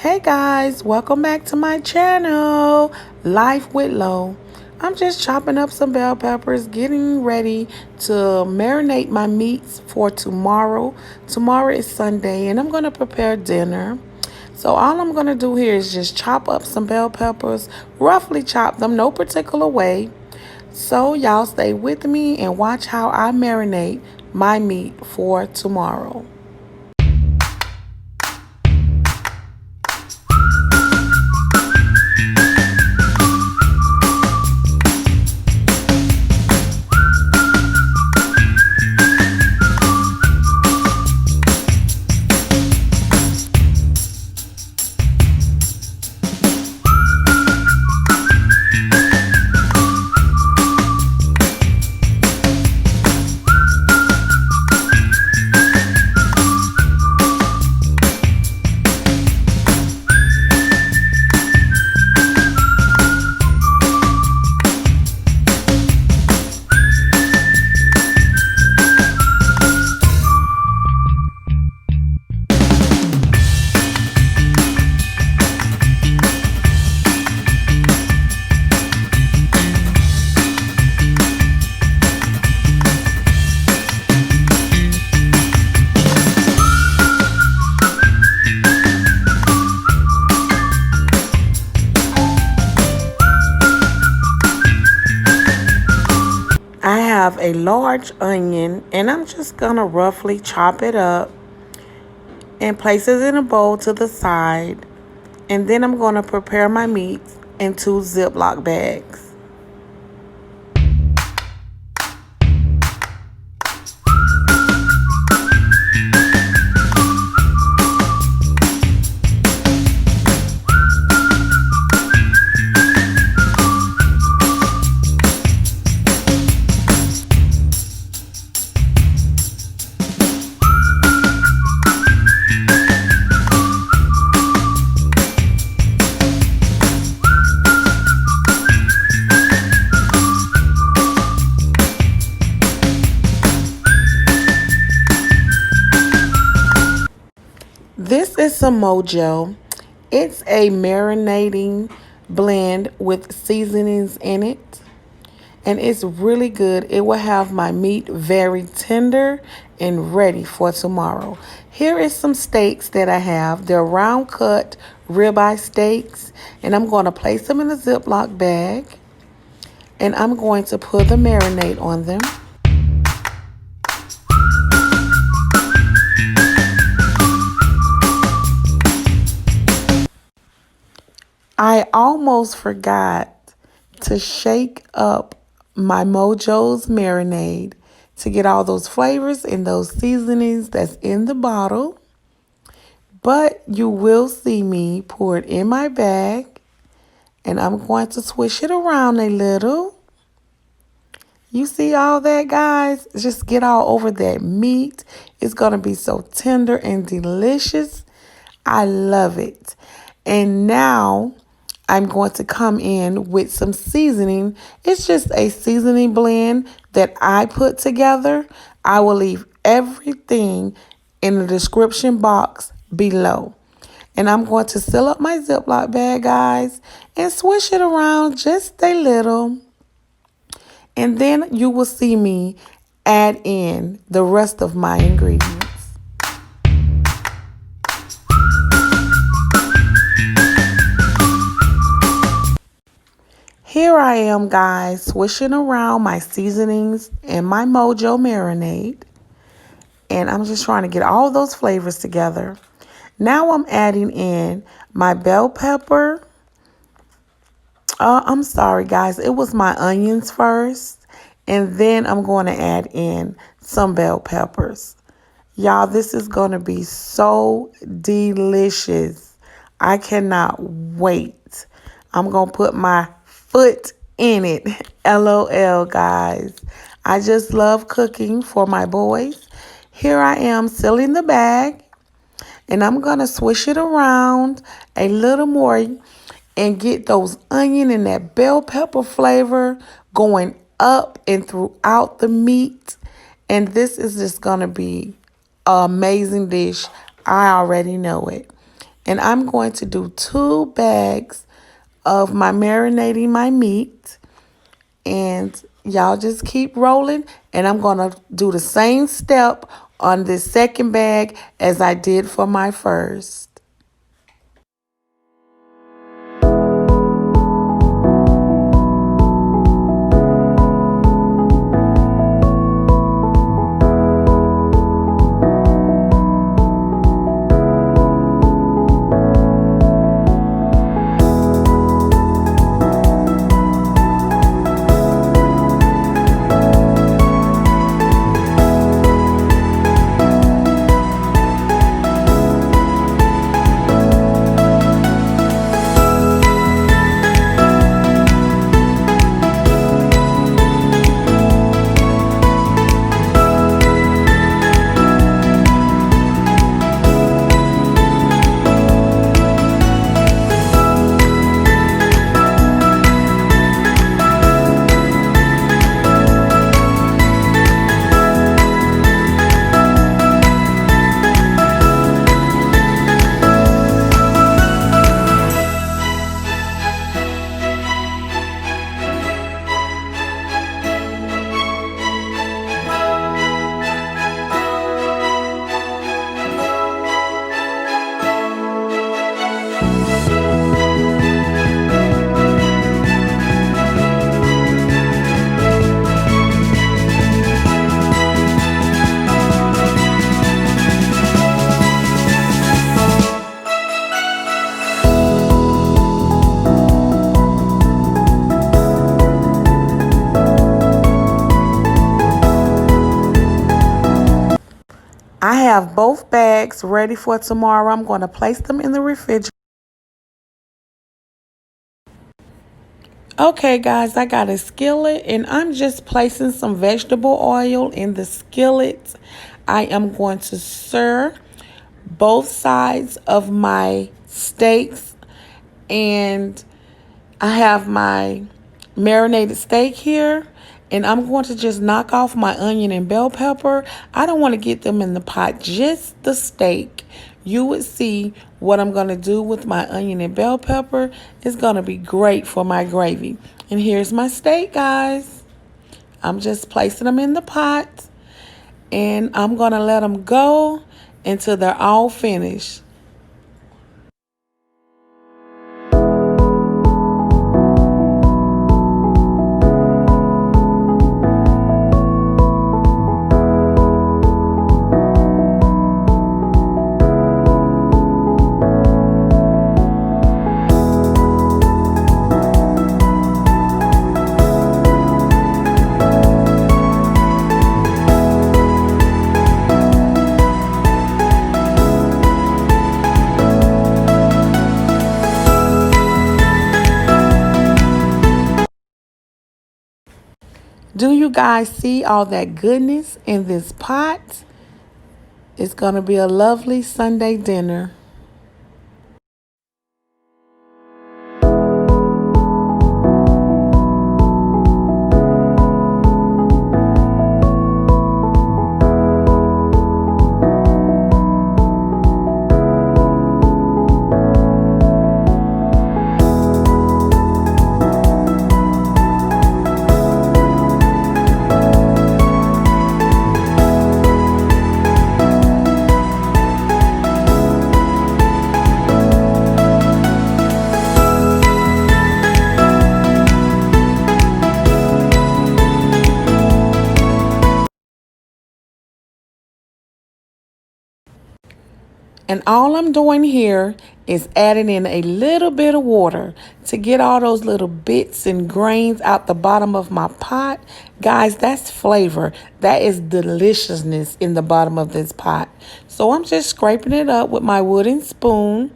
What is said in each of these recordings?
Hey guys, welcome back to my channel, Life with Low. I'm just chopping up some bell peppers, getting ready to marinate my meats for tomorrow. Tomorrow is Sunday and I'm going to prepare dinner. So all I'm going to do here is just chop up some bell peppers, roughly chop them, no particular way. So y'all stay with me and watch how I marinate my meat for tomorrow. I have a large onion and I'm just going to roughly chop it up and place it in a bowl to the side. And then I'm going to prepare my meat in 2 Ziploc bags. This is some Mojo. It's a marinating blend with seasonings in it. And it's really good. It will have my meat very tender and ready for tomorrow. Here is some steaks that I have. They're round cut ribeye steaks. And I'm going to place them in a Ziploc bag. And I'm going to put the marinade on them. I almost forgot to shake up my Mojo's marinade to get all those flavors and those seasonings that's in the bottle. But you will see me pour it in my bag and I'm going to swish it around a little. You see all that, guys? Just get all over that meat. It's going to be so tender and delicious. I love it. And now I'm going to come in with some seasoning. It's just a seasoning blend that I put together. I will leave everything in the description box below. And I'm going to seal up my Ziploc bag, guys, and swish it around just a little. And then you will see me add in the rest of my ingredients. Here I am, guys, swishing around my seasonings and my Mojo marinade. And I'm just trying to get all those flavors together. Now I'm adding in my bell pepper. I'm sorry, guys. It was my onions first. And then I'm going to add in some bell peppers. Y'all, this is going to be so delicious. I cannot wait. I'm going to put my foot in it. LOL, guys. I just love cooking for my boys. Here I am sealing the bag. And I'm going to swish it around a little more and get those onion and that bell pepper flavor going up and throughout the meat. And this is just going to be an amazing dish. I already know it. And I'm going to do 2 bags of my marinating my meat. And y'all just keep rolling. And I'm going to do the same step on this second bag as I did for my first. I have both bags ready for tomorrow. I'm going to place them in the refrigerator. Okay, guys, I got a skillet and I'm just placing some vegetable oil in the skillet. I am going to stir both sides of my steaks, and I have my marinated steak here, and I'm going to just knock off my onion and bell pepper. I don't want to get them in the pot, just the steak. You would see what I'm going to do with my onion and bell pepper. It's going to be great for my gravy. And here's my steak, guys. I'm just placing them in the pot, and I'm going to let them go until they're all finished. Do you guys see all that goodness in this pot? It's going to be a lovely Sunday dinner. And all I'm doing here is adding in a little bit of water to get all those little bits and grains out the bottom of my pot. Guys, that's flavor. That is deliciousness in the bottom of this pot. So I'm just scraping it up with my wooden spoon.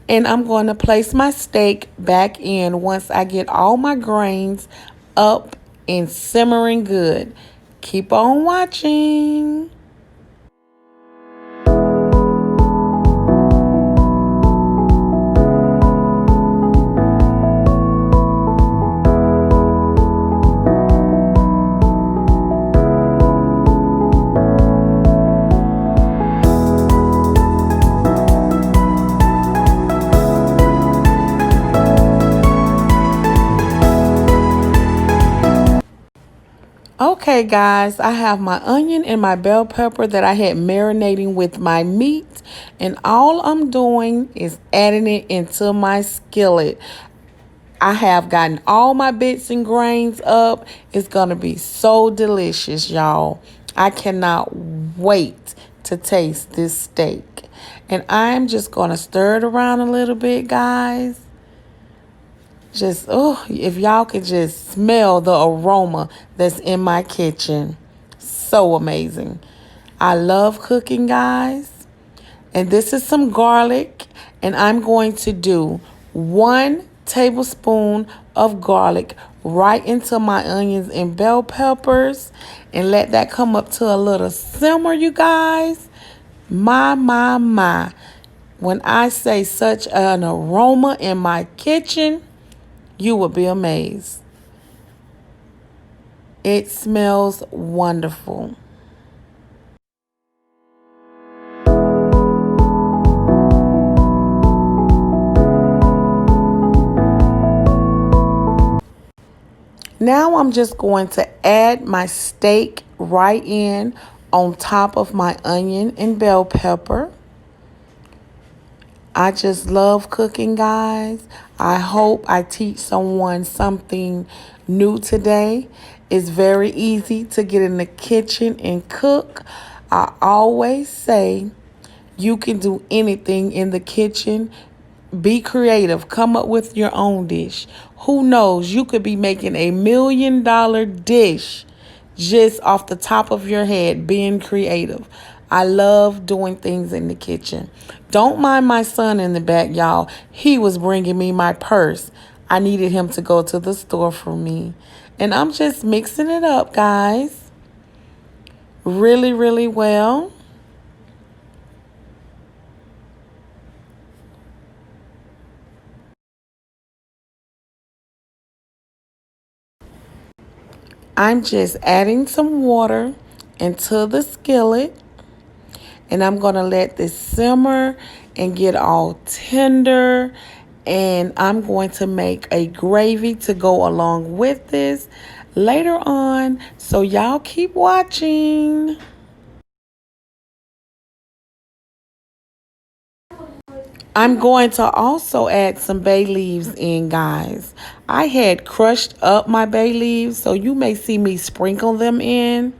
And I'm going to place my steak back in once I get all my grains up and simmering good. Keep on watching. Okay, guys, I have my onion and my bell pepper that I had marinating with my meat. And all I'm doing is adding it into my skillet. I have gotten all my bits and grains up. It's going to be so delicious, y'all. I cannot wait to taste this steak. And I'm just going to stir it around a little bit, guys. Just, oh, if y'all could just smell the aroma that's in my kitchen. So amazing. I love cooking, guys. And this is some garlic. And I'm going to do 1 tablespoon of garlic right into my onions and bell peppers. And let that come up to a little simmer, you guys. My. When I say such an aroma in my kitchen, you will be amazed. It smells wonderful. Now I'm just going to add my steak right in on top of my onion and bell pepper. I just love cooking, guys. I hope I teach someone something new today. It's very easy to get in the kitchen and cook. I always say you can do anything in the kitchen. Be creative. Come up with your own dish. Who knows? You could be making $1 million dish just off the top of your head, being creative. I love doing things in the kitchen. Don't mind my son in the back, y'all. He was bringing me my purse. I needed him to go to the store for me. And I'm just mixing it up, guys. Really, really well. I'm just adding some water into the skillet. And I'm going to let this simmer and get all tender. And I'm going to make a gravy to go along with this later on. So y'all keep watching. I'm going to also add some bay leaves in, guys. I had crushed up my bay leaves, so you may see me sprinkle them in.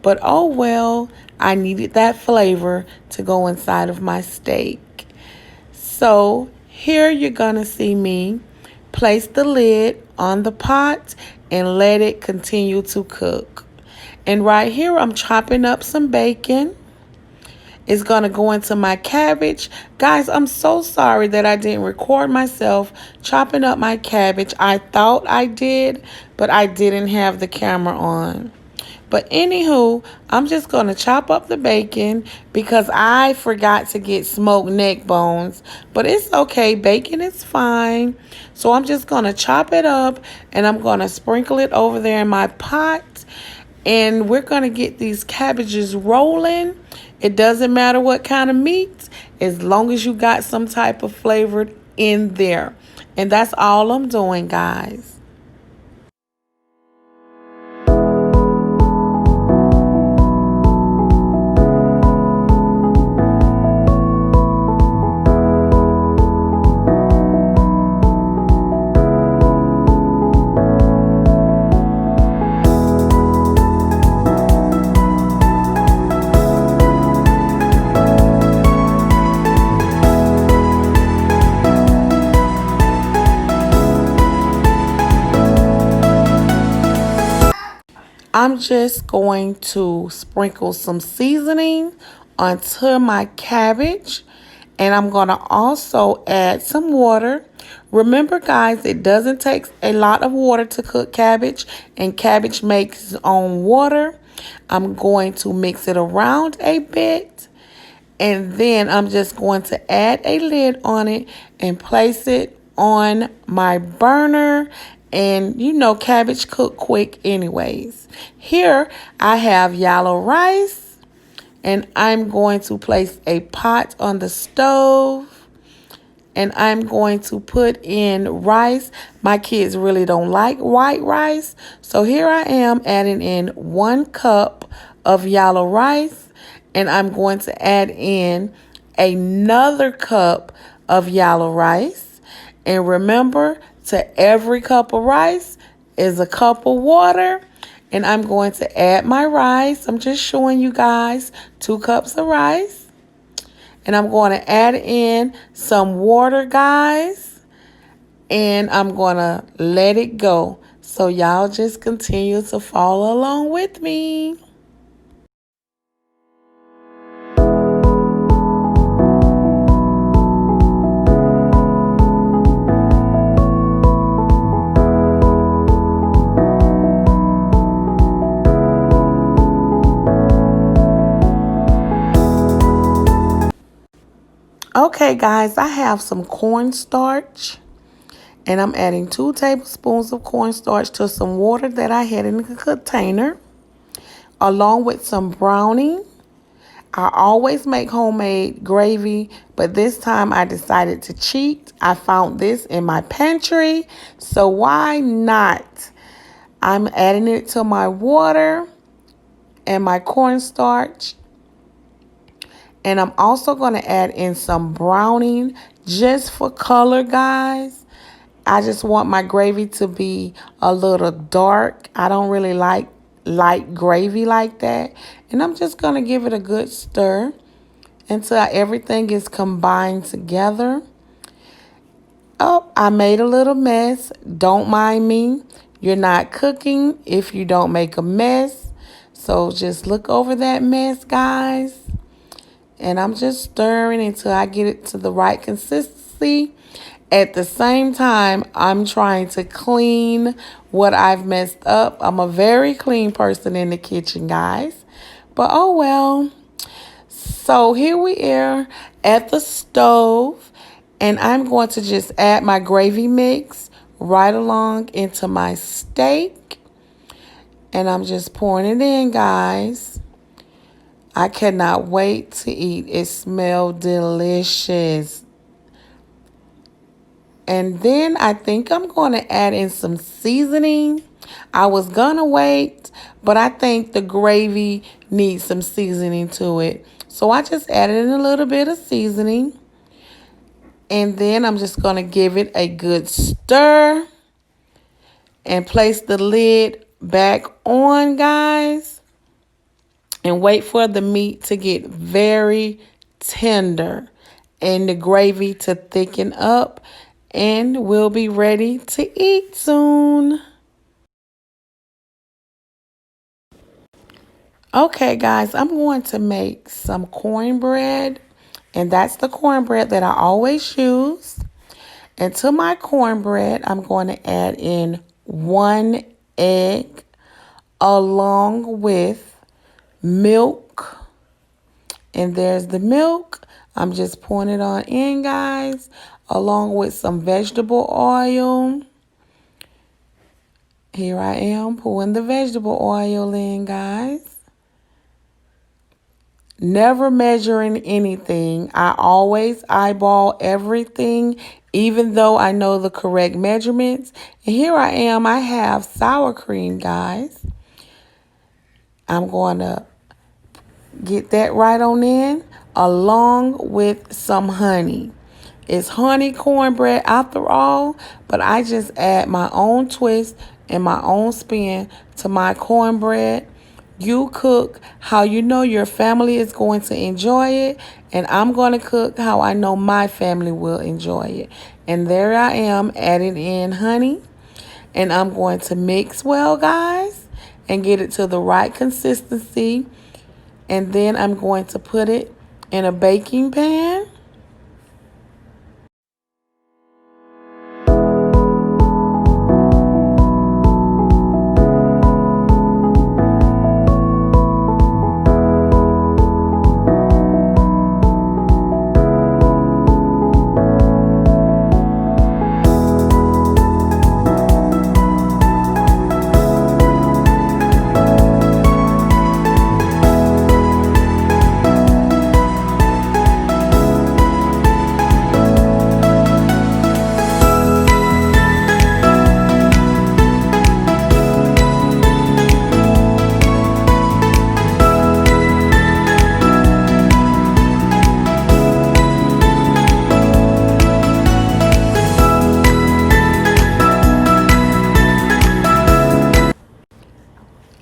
But oh well, I needed that flavor to go inside of my steak. So here you're going to see me place the lid on the pot and let it continue to cook. And right here I'm chopping up some bacon. It's going to go into my cabbage. Guys, I'm so sorry that I didn't record myself chopping up my cabbage. I thought I did, but I didn't have the camera on. But anywho, I'm just going to chop up the bacon because I forgot to get smoked neck bones. But it's okay. Bacon is fine. So I'm just going to chop it up and I'm going to sprinkle it over there in my pot. And we're going to get these cabbages rolling. It doesn't matter what kind of meat, as long as you got some type of flavor in there. And that's all I'm doing, guys. I'm just going to sprinkle some seasoning onto my cabbage. And I'm going to also add some water. Remember, guys, it doesn't take a lot of water to cook cabbage. And cabbage makes its own water. I'm going to mix it around a bit. And then I'm just going to add a lid on it and place it on my burner. And you know, cabbage cook quick anyways. Here I have yellow rice. And I'm going to place a pot on the stove. and I'm going to put in rice. My kids really don't like white rice, so here I am adding in 1 cup of yellow rice, and I'm going to add in another cup of yellow rice. And remember, to every cup of rice is a cup of water. And I'm going to add my rice. I'm just showing you guys 2 cups of rice. And I'm going to add in some water, guys. And I'm going to let it go. So y'all just continue to follow along with me. Okay, guys, I have some cornstarch, and I'm adding 2 tablespoons of cornstarch to some water that I had in the container, along with some browning. I always make homemade gravy, but this time I decided to cheat. I found this in my pantry, so why not? I'm adding it to my water and my cornstarch. And I'm also going to add in some browning just for color, guys. I just want my gravy to be a little dark. I don't really like light gravy like that. And I'm just going to give it a good stir until everything is combined together. Oh, I made a little mess. Don't mind me. You're not cooking if you don't make a mess. So just look over that mess, guys. And I'm just stirring until I get it to the right consistency. At the same time, I'm trying to clean what I've messed up. I'm a very clean person in the kitchen, guys. But oh well. So here we are at the stove. And I'm going to just add my gravy mix right along into my steak. And I'm just pouring it in, guys. I cannot wait to eat. It smells delicious. And then I think I'm going to add in some seasoning. I was going to wait, but I think the gravy needs some seasoning to it. So I just added in a little bit of seasoning. And then I'm just going to give it a good stir and place the lid back on, guys. And wait for the meat to get very tender and the gravy to thicken up. And we'll be ready to eat soon. Okay, guys, I'm going to make some cornbread. And that's the cornbread that I always use. And to my cornbread, I'm going to add in 1 egg along with milk. And there's the milk. I'm just pouring it on in, guys, along with some vegetable oil. Here I am pouring the vegetable oil in, guys. Never measuring anything. I always eyeball everything, even though I know the correct measurements. And here I am. I have sour cream, guys. I'm going to get that right on in, along with some honey. It's honey cornbread after all, but I just add my own twist and my own spin to my cornbread. You cook how you know your family is going to enjoy it, and I'm going to cook how I know my family will enjoy it. And there I am adding in honey, and I'm going to mix well, guys, and get it to the right consistency. And then I'm going to put it in a baking pan.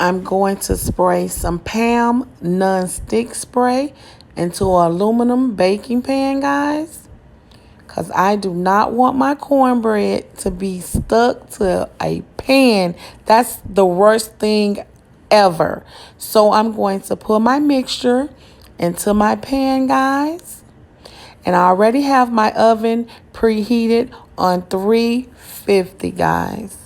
I'm going to spray some Pam non-stick spray into an aluminum baking pan, guys. Because I do not want my cornbread to be stuck to a pan. That's the worst thing ever. So I'm going to put my mixture into my pan, guys. And I already have my oven preheated on 350, guys.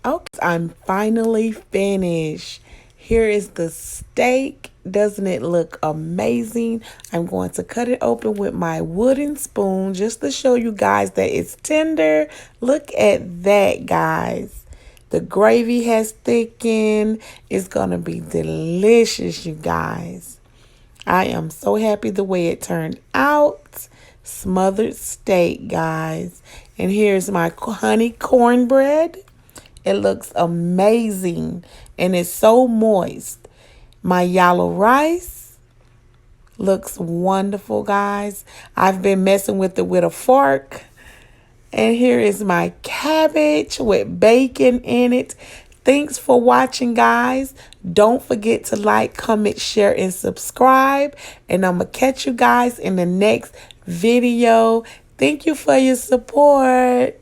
Okay, I'm finally finished. Here is the steak. Doesn't it look amazing? I'm going to cut it open with my wooden spoon just to show you guys that it's tender. Look at that, guys. The gravy has thickened. It's going to be delicious, you guys. I am so happy the way it turned out. Smothered steak, guys. And here's my honey cornbread. It looks amazing and it's so moist. My yellow rice looks wonderful, guys. I've been messing with it with a fork. And here is my cabbage with bacon in it. Thanks for watching, guys. Don't forget to like, comment, share, and subscribe. And I'm going to catch you guys in the next video. Thank you for your support.